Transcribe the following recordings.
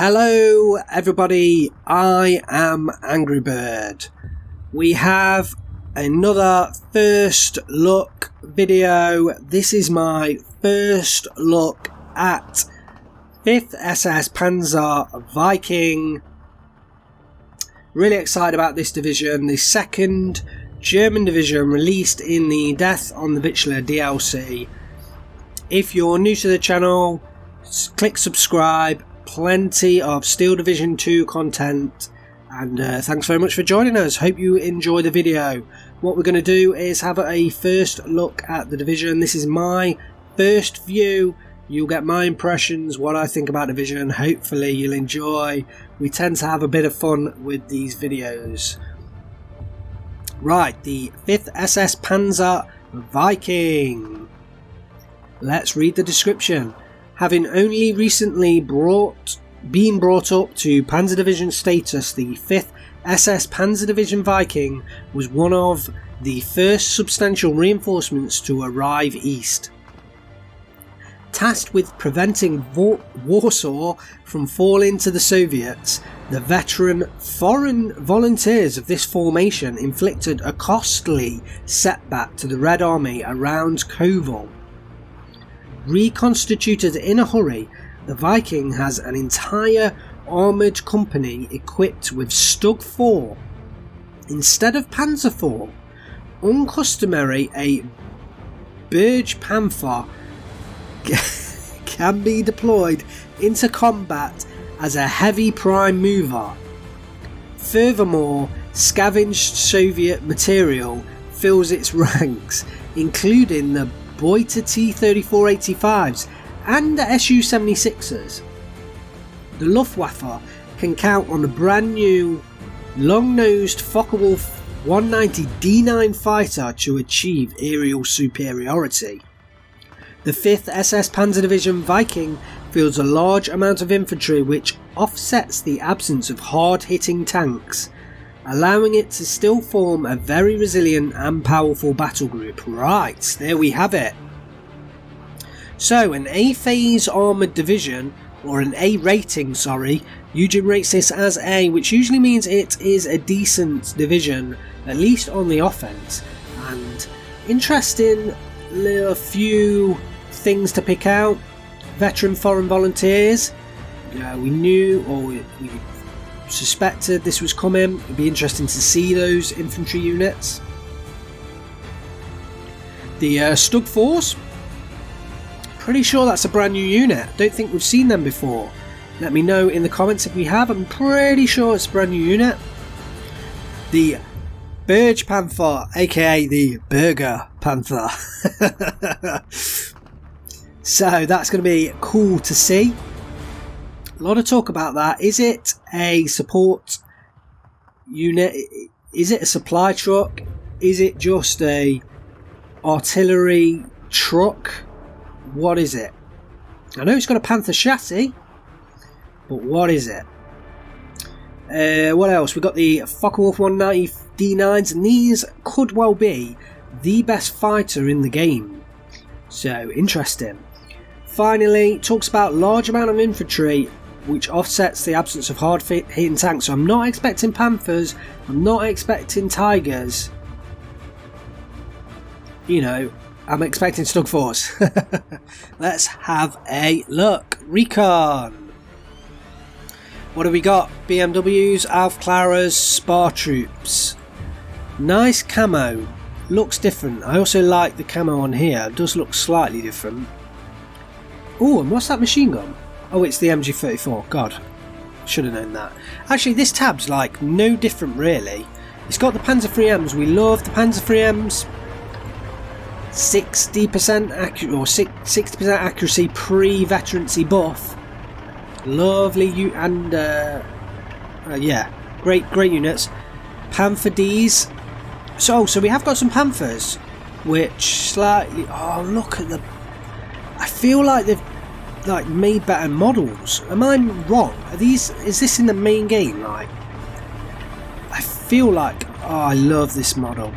Hello everybody, I am AngryBird. We have another first look video. This is my first look at 5th SS Panzer Viking. Really excited about this division, the second German division released in the Death on the Vistula DLC. If you're new to the channel, click subscribe. Plenty of Steel Division 2 content, and thanks very much for joining us. Hope you enjoy the video. What we're going to do is have a first look at the division. This is my first view. You'll get my impressions, what I think about the division. Hopefully you'll enjoy. We tend to have a bit of fun with these videos. Right, the 5th SS Panzer Viking. Let's read the description. Having only recently been brought up to Panzer Division status, the 5th SS Panzer Division Viking was one of the first substantial reinforcements to arrive east. Tasked with preventing Warsaw from falling to the Soviets, the veteran foreign volunteers of this formation inflicted a costly setback to the Red Army around Kovel. Reconstituted in a hurry, the Viking has an entire armoured company equipped with Stug 4 instead of Panzer 4. Uncustomary, a Bird Panther can be deployed into combat as a heavy prime mover. Furthermore, scavenged Soviet material fills its ranks, including the Boita T-3485s and the Su-76s. The Luftwaffe can count on a brand new long-nosed Focke-Wulf 190 D9 fighter to achieve aerial superiority. The 5th SS Panzer Division Viking fields a large amount of infantry which offsets the absence of hard-hitting tanks, allowing it to still form a very resilient and powerful battle group. Right, there we have it. So, an A-phase armoured division, or an A rating, Eugene rates this as A, which usually means it is a decent division, at least on the offence. And interesting, a few things to pick out. Veteran foreign volunteers. We knew, or we suspected this was coming. It'd be interesting to see those infantry units. The Stug Force, pretty sure that's a brand new unit. Don't think we've seen them before. Let me know in the comments if we have. I'm pretty sure it's a brand new unit. The Bird Panther, aka the Burger Panther. So that's going to be cool to see. A lot of talk about that. Is it a support unit? Is it a supply truck? Is it just a artillery truck? What is it? I know it's got a Panther chassis, but what is it? What else? We've got the Focke-Wulf 190 D9s, and these could well be the best fighter in the game. So, interesting. Finally, talks about large amount of infantry which offsets the absence of hard-hitting tanks. So I'm not expecting Panthers, I'm not expecting Tigers. You know, I'm expecting Stug Force. Let's have a look. Recon. What have we got? BMWs, Alf Claras, Spar Troops. Nice camo. Looks different. I also like the camo on here. It does look slightly different. Oh, and what's that machine gun? Oh, it's the MG34. God, should have known that. Actually, this tab's like no different really. It's got the Panzer 3Ms. We love the Panzer 3Ms. 60% accurate, or 60% accuracy pre-veterancy buff. Lovely, and yeah, great units. Panther Ds. So we have got some Panthers, which slightly. Oh, look at the. I feel like they've made better models. Am I wrong? Are these? Is this in the main game? Like, I feel like. Oh, I love this model.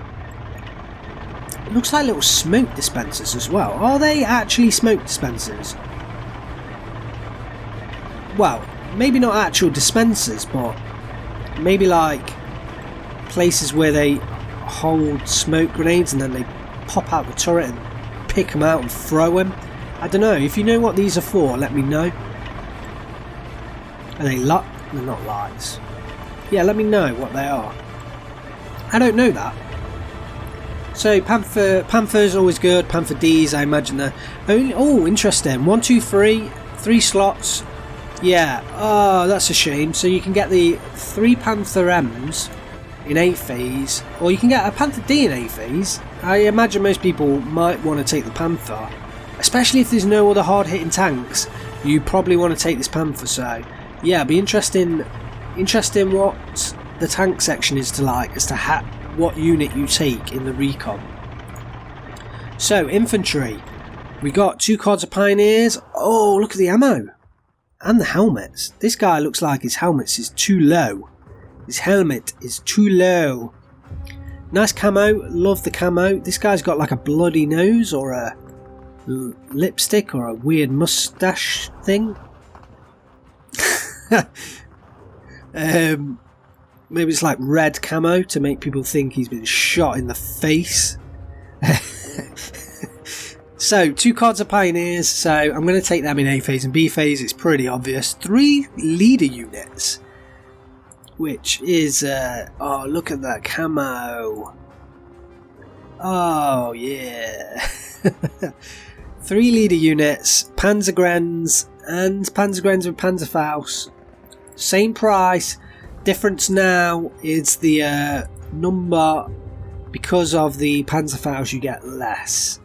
It looks like little smoke dispensers as well. Are they actually smoke dispensers? Well, maybe not actual dispensers, but maybe like places where they hold smoke grenades and then they pop out the turret and pick them out and throw them. I don't know. If you know what these are for, let me know. Are they they're not lights. Yeah, let me know what they are. I don't know that. So Panther's always good. Panther D's, I imagine they're only. Oh, interesting. 1, 2, 3, 3 slots. Yeah. Oh, that's a shame. So you can get the 3 Panther M's in 8 phase, or you can get a Panther D in 8 phase. I imagine most people might want to take the Panther, especially if there's no other hard-hitting tanks. You probably want to take this Panther. So yeah, it'll be interesting what the tank section is to like as to what unit you take in the recon. So infantry, we got 2 cards of Pioneers. Oh, look at the ammo and the helmets. This guy looks like his helmet is too low. His helmet is too low. Nice camo, love the camo. This guy's got like a bloody nose or a lipstick or a weird mustache thing. Maybe it's like red camo to make people think he's been shot in the face. So 2 cards of Pioneers, so I'm going to take them in A phase and B phase. It's pretty obvious. 3 leader units, which is oh, look at that camo. Oh yeah. 3 leader units, Panzergrens and Panzergrens with Panzerfaust. Same price. Difference now is the number. Because of the Panzerfaust you get less.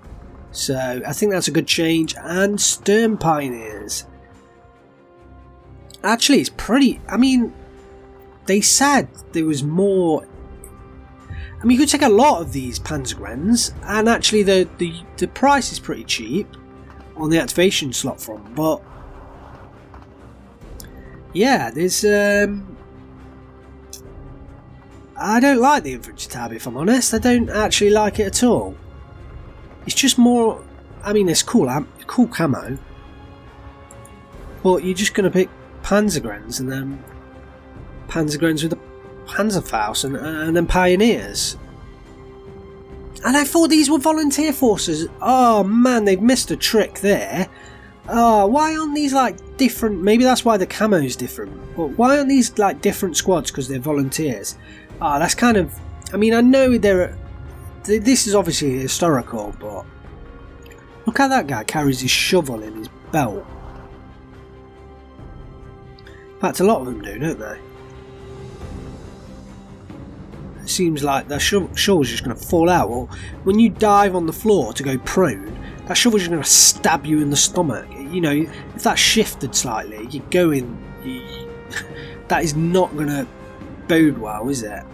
So I think that's a good change. And Stern Pioneers. Actually it's pretty, I mean, they said there was more. I mean, you could take a lot of these Panzergrens, and actually the price is pretty cheap on the activation slot from. But yeah, there's I don't like the infantry tab, if I'm honest. I don't actually like it at all. It's just more. I mean, it's cool camo, but you're just going to pick Panzergrens and then Panzergrens with the Panzerfaust and then Pioneers. And I thought these were volunteer forces. Oh man, they've missed a trick there. Oh, why aren't these like different? Maybe that's why the camo is different. But why aren't these like different squads? Because they're volunteers. Ah, that's kind of. I mean, I know this is obviously historical, but look how that guy carries his shovel in his belt. In fact, a lot of them do, don't they? It seems like their shovel's just going to fall out, or when you dive on the floor to go prone, that shovel's just going to stab you in the stomach. You know, if that shifted slightly, you go in. That is not going to bode well, is it?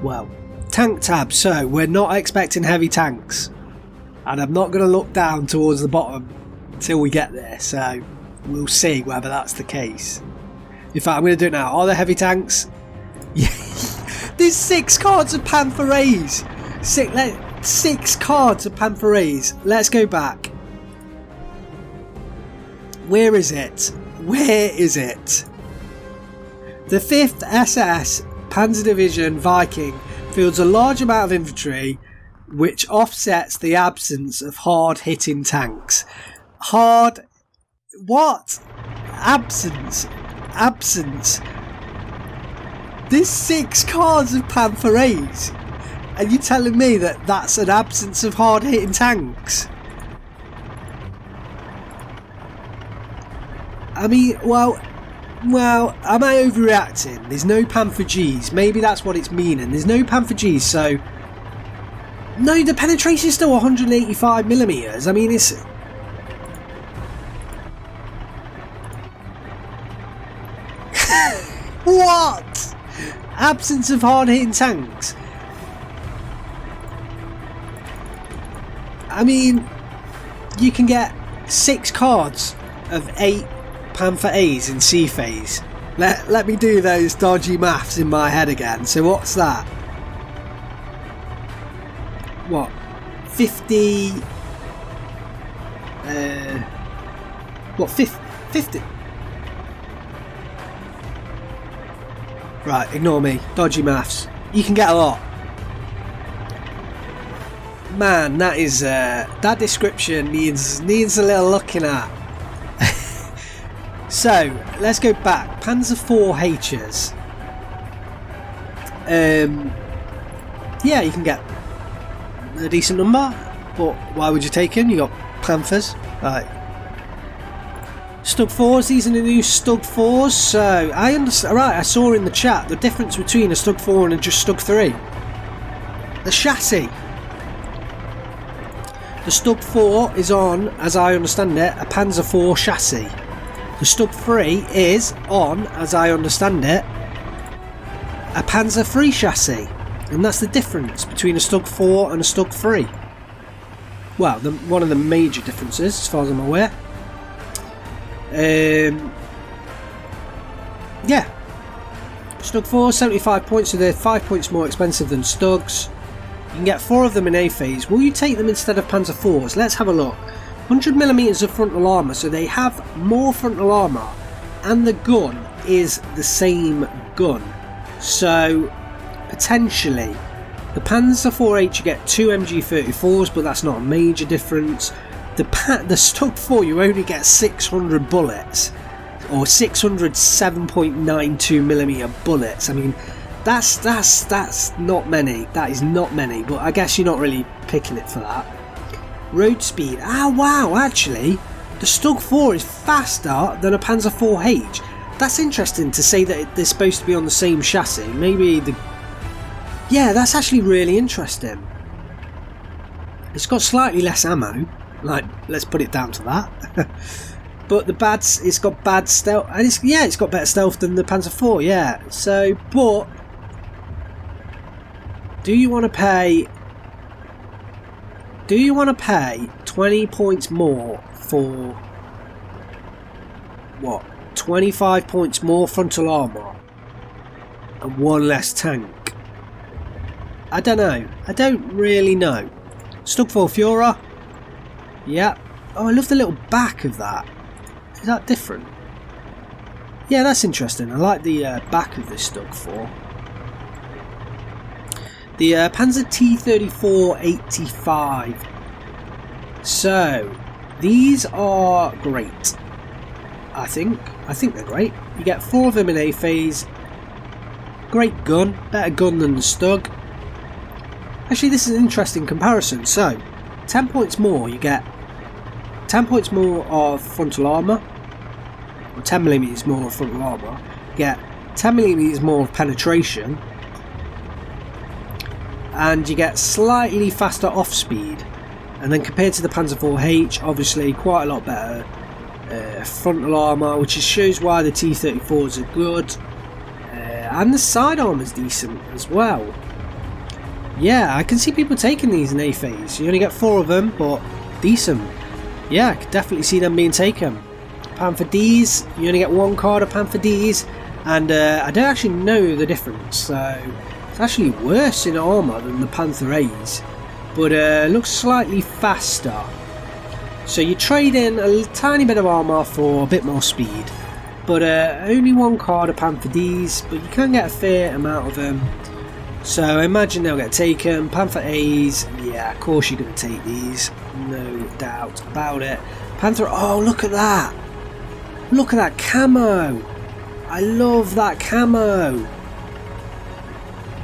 Well, tank tab. So we're not expecting heavy tanks, and I'm not going to look down towards the bottom until we get there. So we'll see whether that's the case. In fact, I'm going to do it now. Are there heavy tanks? Yeah. There's 6 cards of Panther A's. 6 cards of Panther A's. Let's go back. Where is it? Where is it? The 5th SS Panzer Division Viking fields a large amount of infantry, which offsets the absence of hard-hitting tanks. Hard... What? Absence. There's 6 cards of Panther A's. Are you telling me that that's an absence of hard-hitting tanks? I mean, well, am I overreacting? There's no Panther G's. Maybe that's what it's meaning. There's no Panther G's, so... No, the penetration is still 185mm. I mean, it's... What? Absence of hard-hitting tanks. I mean, you can get 6 cards of 8 Panther A's in C phase. Let me do those dodgy maths in my head again. So what's that? What? 50... 50. Right, ignore me. Dodgy maths. You can get a lot. Man, that is that description needs a little looking at. So let's go back. Panzer 4Hs. Yeah, you can get a decent number, but why would you take them? You got Panthers, right? Stug 4s. These are the new Stug 4s. So I understand. Right, I saw in the chat the difference between a Stug 4 and a just Stug 3. The chassis. The Stug 4 is on, as I understand it, a Panzer 4 chassis. The Stug 3 is on, as I understand it, a Panzer 3 chassis. And that's the difference between a Stug 4 and a Stug 3. Well, one of the major differences, as far as I'm aware. Yeah. Stug 4, 75 points, so they're 5 points more expensive than Stugs. You can get 4 of them in A phase. Will you take them instead of Panzer 4s? Let's have a look. 100mm of frontal armour, so they have more frontal armour, and the gun is the same gun. So, potentially, the Panzer 4H you get 2 MG34s, but that's not a major difference. The Stug 4 you only get 600 bullets, or 600 7.92mm bullets. I mean, that's not many. That is not many, but I guess you're not really picking it for that. Road speed. Ah, wow, actually, the Stug 4 is faster than a Panzer 4H. That's interesting to say that they're supposed to be on the same chassis. Maybe the... Yeah, that's actually really interesting. It's got slightly less ammo. Like, let's put it down to that. But it's got bad stealth. And it's got better stealth than the Panzer 4, yeah. So, but... Do you want to pay 20 points more for what? 25 points more frontal armour and 1 less tank? I don't know. I don't really know. Stug 4 Führer. Yeah. Oh, I love the little back of that. Is that different? Yeah, that's interesting. I like the back of this Stug 4. The Panzer T-34-85. So, these are great. I think they're great. You get 4 of them in A phase. Great gun. Better gun than the Stug. Actually, this is an interesting comparison. So, 10 points more, you get 10 points more of frontal armour. Or 10mm more of frontal armour. You get 10mm more of penetration. And you get slightly faster off speed, and then compared to the Panzer 4H, obviously quite a lot better frontal armour, which shows why the T-34s are good, and the sidearm is decent as well. Yeah, I can see people taking these in A phase. You only get 4 of them, but decent. Yeah, I could definitely see them being taken. Panther Ds, you only get 1 card of Panther Ds, and I don't actually know the difference, so it's actually worse in armour than the Panther A's, but looks slightly faster. So you trade in a tiny bit of armour for a bit more speed, but only 1 card of Panther Ds, but you can get a fair amount of them. So I imagine they'll get taken. Panther A's, yeah, of course you're going to take these, no doubt about it. Panther, oh look at that! Look at that camo! I love that camo!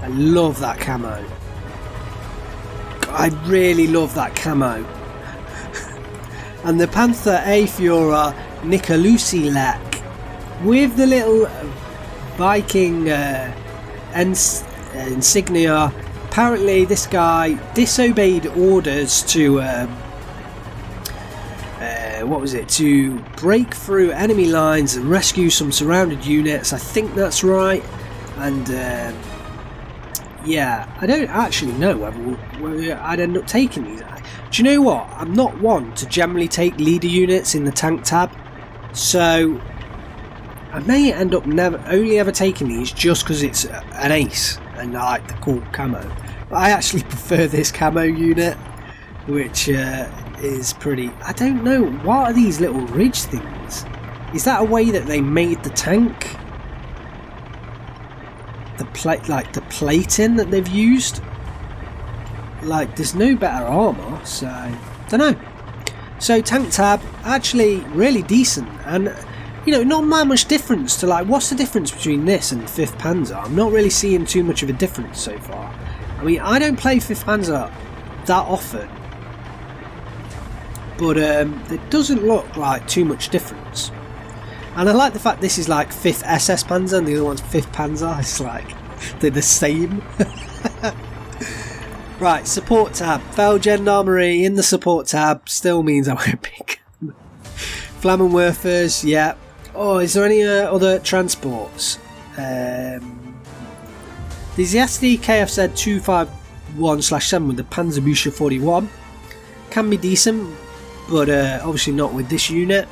I love that camo. I really love that camo. And the Panther A Führer Nicolussi-Lek with the little Viking insignia. Apparently this guy disobeyed orders to to break through enemy lines and rescue some surrounded units. I think that's right. And yeah, I don't actually know whether I'd end up taking these. Do you know what? I'm not one to generally take leader units in the tank tab, so I may end up only ever taking these just because it's an ace and I like the cool camo. But I actually prefer this camo unit, which is pretty... I don't know, what are these little ridge things? Is that a way that they made the tank? The plating that they've used? Like, there's no better armour, so don't know. So tank tab, actually really decent, and you know, not that much difference to, like, what's the difference between this and 5th Panzer? I'm not really seeing too much of a difference so far. I mean, I don't play 5th Panzer that often, but it doesn't look like too much difference. And I like the fact this is like 5th SS Panzer and the other one's 5th Panzer. It's like they're the same. Right, support tab. Fell Gendarmerie in the support tab still means I won't pick them. Flammenwerfers, yeah. Oh, is there any other transports? There's the SD KFZ 251/7 with the Panzer 41. Can be decent, but obviously not with this unit.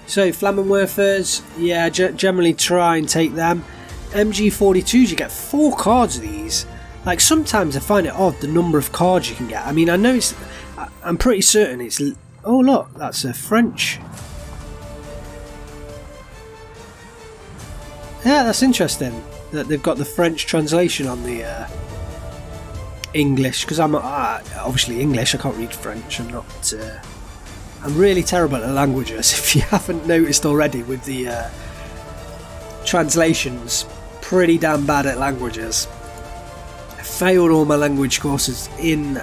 So Flammenwerfers, yeah, generally try and take them. MG42s, you get 4 cards of these. Like, sometimes I find it odd the number of cards you can get. I mean, I know it's, I'm pretty certain it's, oh look, that's a French. Yeah, that's interesting that they've got the French translation on the English, because I'm obviously English, I can't read French. I'm really terrible at languages, if you haven't noticed already with the translations. Pretty damn bad at languages. I failed all my language courses in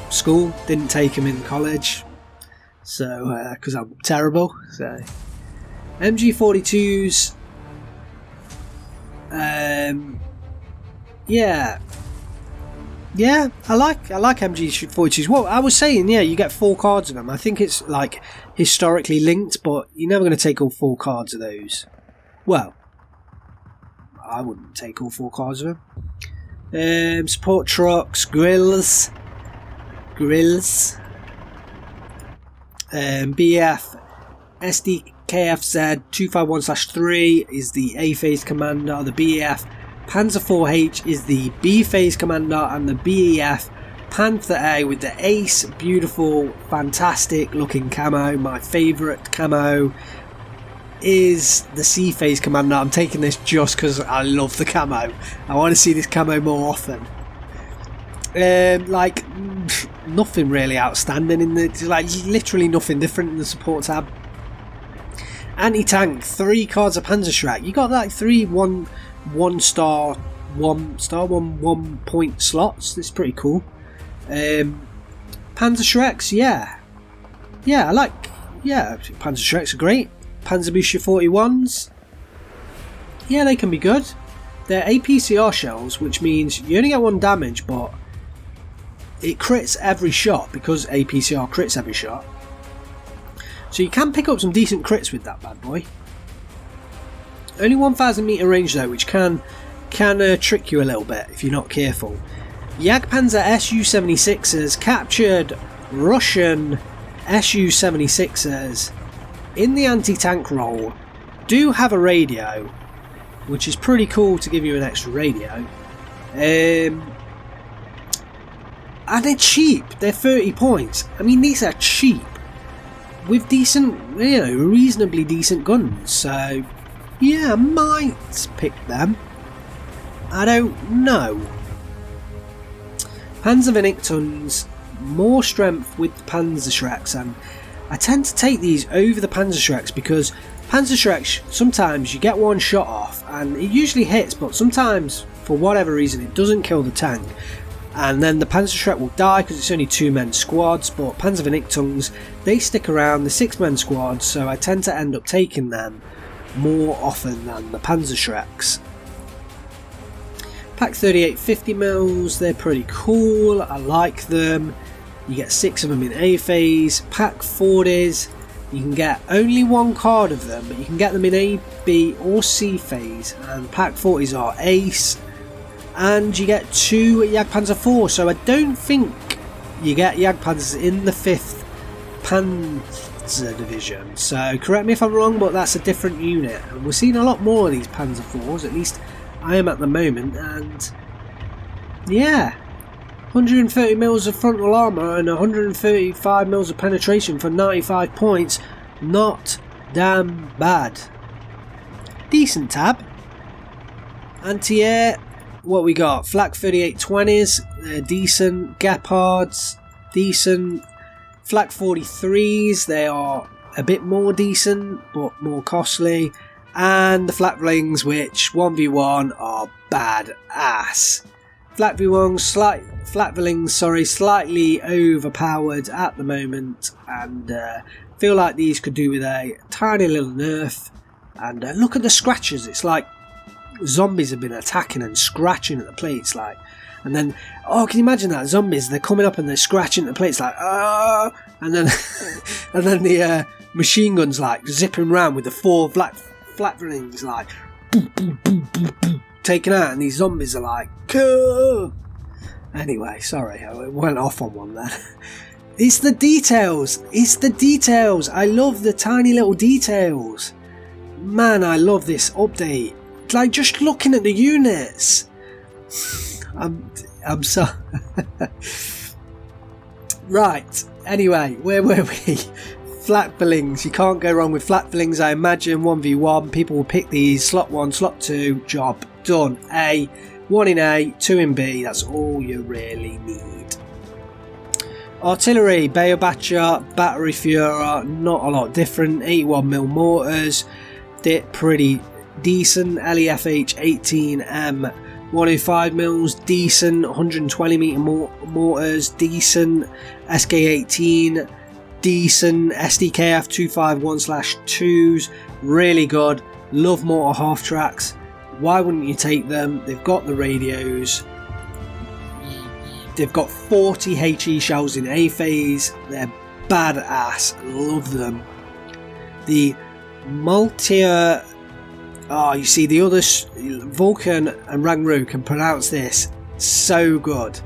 school, didn't take them in college, so because I'm terrible. So MG42s, yeah, I like MG42s. Well, I was saying, yeah, you get 4 cards of them. I think it's like historically linked, but you're never going to take all 4 cards of those. Well, I wouldn't take all 4 cards of them. Support trucks, grills. BF SDKFZ 251/3 is the A phase commander. The BF Panzer 4H is the B phase commander, and the BEF Panther A with the ace, beautiful, fantastic looking camo. My favourite camo is the C phase commander. I'm taking this just because I love the camo. I want to see this camo more often. Like, nothing really outstanding in the, like, literally nothing different in the support tab. Anti-tank, 3 cards of Panzerschreck. You got like 3 1 point slots. This is pretty cool. Panzerschrecks, yeah, I like, Panzerschrecks are great. Panzer 41s, yeah, they can be good. They're APCR shells, which means you only get 1 damage, but it crits every shot because APCR crits every shot. So you can pick up some decent crits with that bad boy. Only 1,000 meter range though, which can trick you a little bit if you're not careful. Jagdpanzer Su-76s captured Russian Su-76s in the anti-tank role. Do have a radio, which is pretty cool to give you an extra radio. And they're cheap. They're 30 points. I mean, these are cheap with decent, you know, reasonably decent guns. So yeah, I might pick them. I don't know. Panzervenigtons, more strength with the Panzerschrecks, and I tend to take these over the Panzerschrecks because Panzerschrecks, sometimes you get 1 shot off and it usually hits, but sometimes for whatever reason it doesn't kill the tank, and then the Panzerschreck will die because it's only 2-man squads. But Panzervenigtons, they stick around, the 6-man squads, so I tend to end up taking them more often than the Panzerschrecks. Pack 38 50mm, they're pretty cool, I like them. You get 6 of them in A phase. Pack 40s, you can get only 1 card of them, but you can get them in A, B or C phase, and pack 40s are ace, and you get 2 Jagdpanzer 4, so I don't think you get Jagdpanzers in the 5th Panzer Division, so correct me if I'm wrong, but that's a different unit, and we're seeing a lot more of these Panzer 4s, at least I am at the moment, and yeah, 130mm of frontal armour and 135mm of penetration for 95 points, not damn bad. Decent tab. Anti-air, what we got? Flak 3820s, decent. Gepards, decent. Flak 43s, they are a bit more decent, but more costly. And the Flakvelings, which 1v1 are bad ass. Flakvelings, slightly overpowered at the moment, and feel like these could do with a tiny little nerf. And look at the scratches, it's like zombies have been attacking and scratching at the plates, like, and then, oh, can you imagine that? Zombies, they're coming up and they're scratching at the plates, like, oh, and then the machine guns, like, zipping around with the 4 Flakvelings, like, boom, boom, boom, boom, boom, taken out, and these zombies are like, cool. Anyway, sorry, I went off on one there. It's the details, I love the tiny little details. Man, I love this update. Like, just looking at the units. I'm so right, anyway, where were we? Flakvelings, you can't go wrong with Flakvelings. I imagine 1v1 people will pick these. Slot 1, slot 2, job done. A, 1 in A, 2 in B, that's all you really need. Artillery, Beobacha, Battery Führer, not a lot different. 81mm mortars, pretty decent. LEFH 18M 105mm, decent. 120mm mortars, decent. SK18, decent. SDKF 251/2s, really good. Love mortar half tracks. Why wouldn't you take them? They've got the radios. They've got 40 HE shells in A phase. They're badass. Love them. The Multier. Oh, you see, the others, Vulcan and Rangru, can pronounce this so good.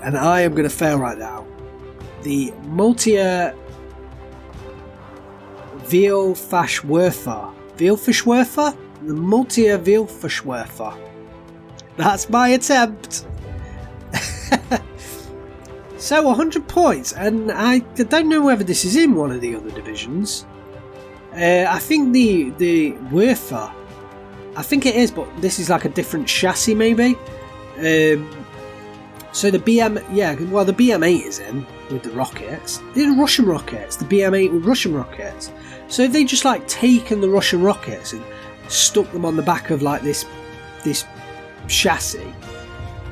And I am going to fail right now. The Multier Vielfachwerfer. Vielfachwerfer? The Multier Vielfachwerfer. That's my attempt. So 100 points, and I don't know whether this is in one of the other divisions. I think the Werfer, I think it is, but this is like a different chassis maybe. So the BM, yeah, well the BM8 is in with the rockets. These are Russian rockets, the BM8 with Russian rockets. So if they just like taken the Russian rockets and stuck them on the back of like this chassis,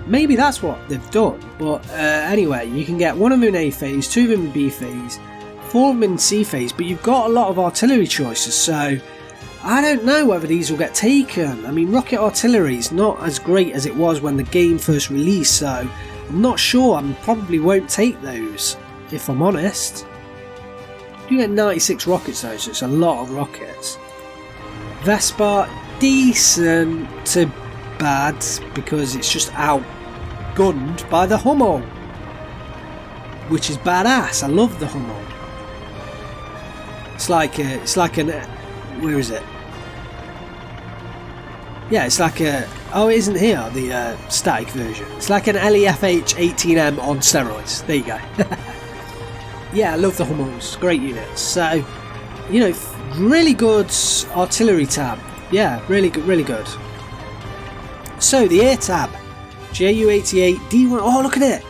maybe that's what they've done. But anyway, you can get one of them in A phase, 2 of them in B phase, 4 of them in C phase, but you've got a lot of artillery choices, so I don't know whether these will get taken. I mean, rocket artillery is not as great as it was when the game first released, so I'm not sure. I probably won't take those, if I'm honest. You get 96 rockets though, so it's a lot of rockets. Vespa, decent to bad, because it's just outgunned by the Hummel, which is badass. I love the Hummel. It's like an, where is it? Yeah, it's like a, oh, it isn't here, the static version. It's like an LEFH 18M on steroids. There you go. Yeah, I love the Hummels. Great units. So, you know, really good artillery tab. Yeah, really good, really good. So, the air tab. JU88 D1. Oh, look at it.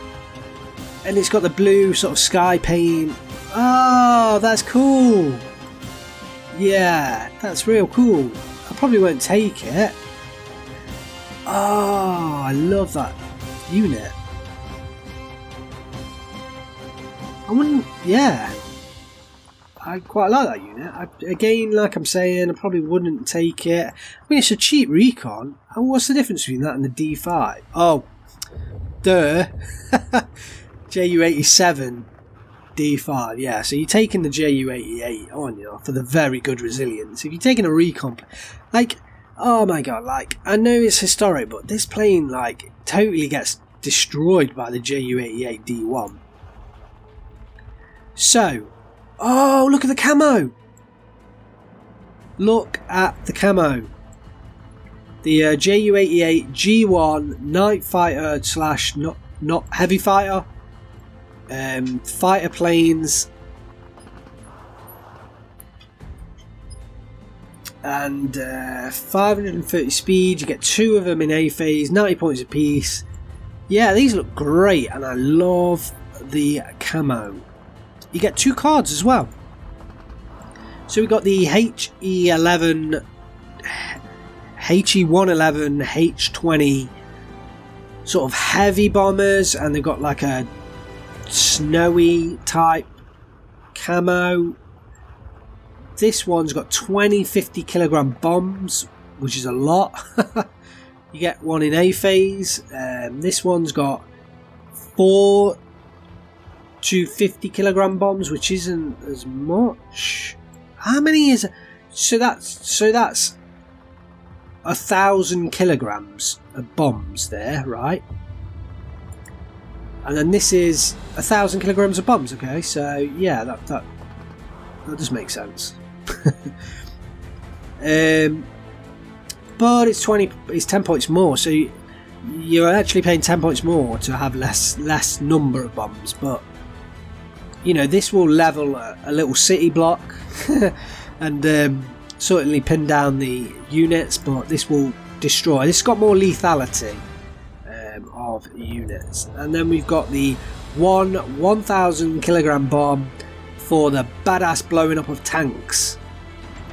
And it's got the blue sort of sky paint. Oh, that's cool. Yeah, that's real cool. I probably won't take it. Oh, I love that unit. I wouldn't, yeah. I quite like that unit. Again, like I'm saying, I probably wouldn't take it. I mean, it's a cheap recon. And what's the difference between that and the D5? Oh, duh. JU87 D5, yeah. So you're taking the JU88 on, you know, for the very good resilience. If you're taking a recon, like, oh my god, like, I know it's historic, but this plane, like, totally gets destroyed by the JU88 D1. So, oh, look at the camo! Look at the camo. The JU88 G1 night fighter slash not heavy fighter. Fighter planes. and 530 speed. You get 2 of them in A phase, 90 points apiece. Yeah, these look great, and I love the camo. You get 2 cards as well. So we got the HE111, H20 sort of heavy bombers, and they've got like a snowy type camo. This one's got 20 50 kilogram bombs, which is a lot. You get 1 in A phase. This one's got 4 250 kilogram bombs, which isn't as much. How many is it? So that's 1,000 kilograms of bombs there, right? And then this is 1,000 kilograms of bombs. Okay, so yeah, that does make sense. But it's 10 points more, so you're actually paying 10 points more to have less number of bombs. But you know, this will level a little city block and certainly pin down the units, but this will destroy. This has got more lethality of units. And then we've got the 1,000 kilogram bomb for the badass blowing up of tanks.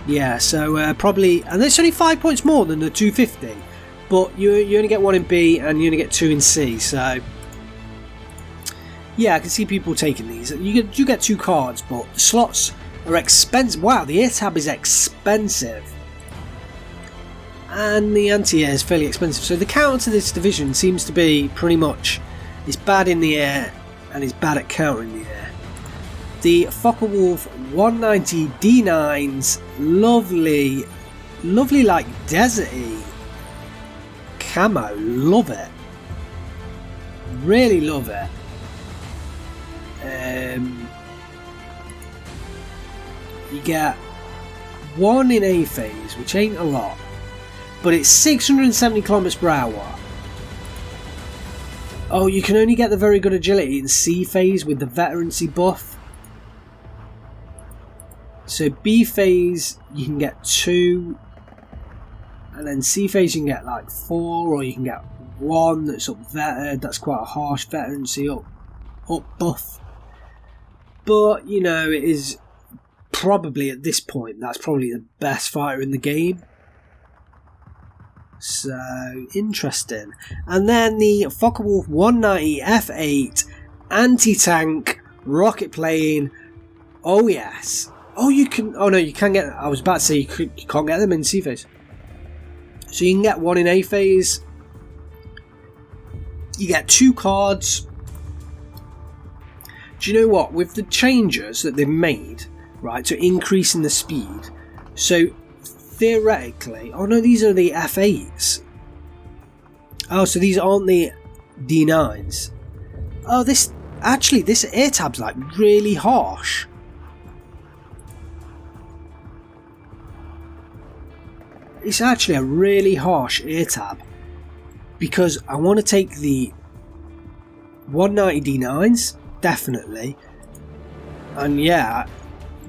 Yeah, so probably, and it's only 5 points more than the 250, but you only get 1 in B and you only get 2 in C. So yeah, I can see people taking these. You get 2 cards, but the slots are expensive. Wow, the air tab is expensive, and the anti-air is fairly expensive. So the counter to this division seems to be pretty much it's bad in the air and it's bad at countering the air. The Focke-Wulf 190 D9s, lovely like deserty camo. Love it, really love it. You get 1 in A phase, which ain't a lot, but it's 670 kilometers per hour. Oh, you can only get the very good agility in C phase with the veterancy buff. So B phase you can get 2, and then C phase you can get like 4, or you can get 1 that's up vetted. That's quite a harsh veterancy up buff. But you know, it is probably at this point that's probably the best fighter in the game. So interesting. And then the Focke-Wulf 190 F8 anti-tank rocket plane. Oh yes. Oh, you can. Oh no, you can get. I was about to say you can't get them in C phase. So you can get 1 in A phase. You get 2 cards. Do you know what? With the changes that they've made, right, to increasing the speed, so theoretically, oh no, these are the F8s. Oh, so these aren't the D9s. Oh, this air tab's like really harsh. It's actually a really harsh air tab, because I want to take the 190 D9s, definitely, and yeah,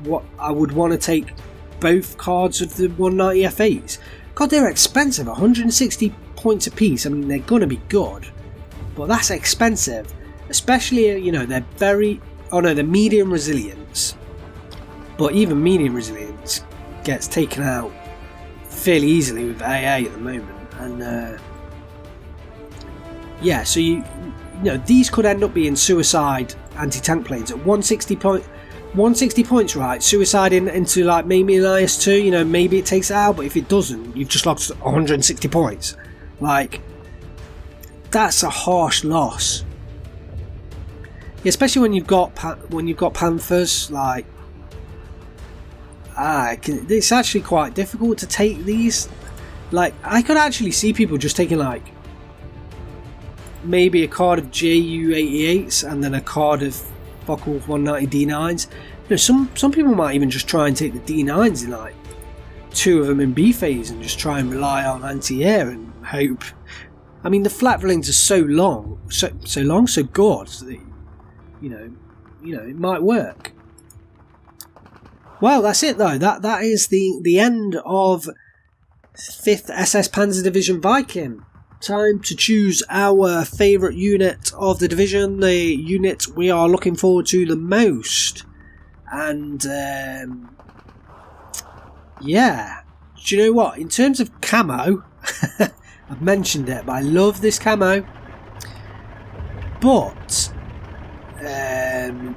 what I would want to take both cards of the 190 F8s. God, they're expensive, 160 points a piece. I mean, they're gonna be good, but that's expensive, especially, you know, they're they're medium resilience, but even medium resilience gets taken out fairly easily with AA at the moment. And yeah, so you know, these could end up being suicide anti-tank planes at 160 points, right? Suicide into like maybe an IS-2, you know, maybe it takes it out, but if it doesn't, you've just lost 160 points. Like, that's a harsh loss, especially when you've got Panthers. Like, it's actually quite difficult to take these. Like, I could actually see people just taking like maybe a card of JU-88s and then a card of Focke-Wulf 190 D9s. You know, some people might even just try and take the D9s in like 2 of them in B phase and just try and rely on anti-air and hope. I mean, the flat lanes are so good that, you know, it might work. Well, that's it though. That is the end of 5th SS Panzer Division Viking. Time to choose our favourite unit of the division, the unit we are looking forward to the most. And yeah, do you know what? In terms of camo, I've mentioned it, but I love this camo. But in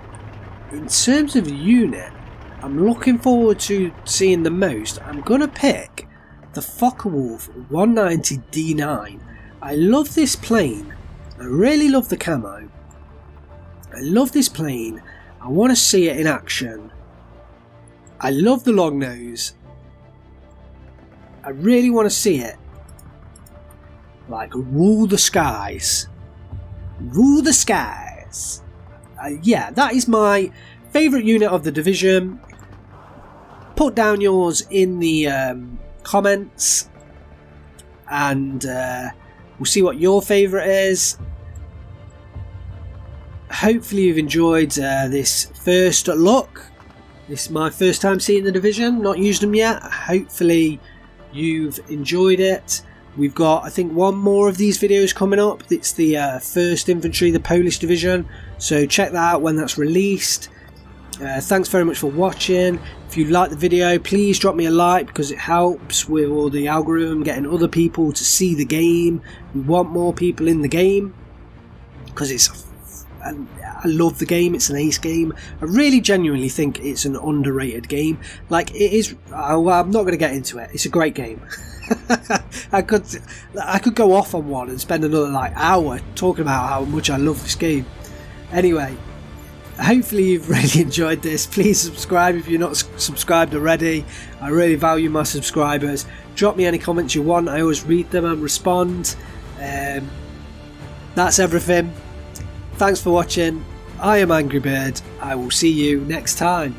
terms of unit, I'm looking forward to seeing the most. I'm gonna pick the Focke-Wulf 190 D9. I love this plane. I really love the camo. I love this plane. I want to see it in action. I love the long nose. I really want to see it. Like, rule the skies. Rule the skies. Yeah, that is my favourite unit of the division. Put down yours in the comments. And we'll see what your favourite is. Hopefully you've enjoyed this first look. This is my first time seeing the division, not used them yet. Hopefully you've enjoyed it. We've got, I think, one more of these videos coming up. It's the 1st Infantry, the Polish division. So check that out when that's released. Thanks very much for watching. If you like the video, please drop me a like because it helps with all the algorithm, getting other people to see the game. We want more people in the game because I love the game. It's an ace game. I really genuinely think it's an underrated game. Like, it is. Well, I'm not going to get into it. It's a great game. I could go off on one and spend another hour talking about how much I love this game. Anyway, hopefully you've really enjoyed this. Please subscribe if you're not subscribed already. I really value my subscribers. Drop me any comments you want. I always read them and respond. That's everything. Thanks for watching. I am AngryBird. I will see you next time.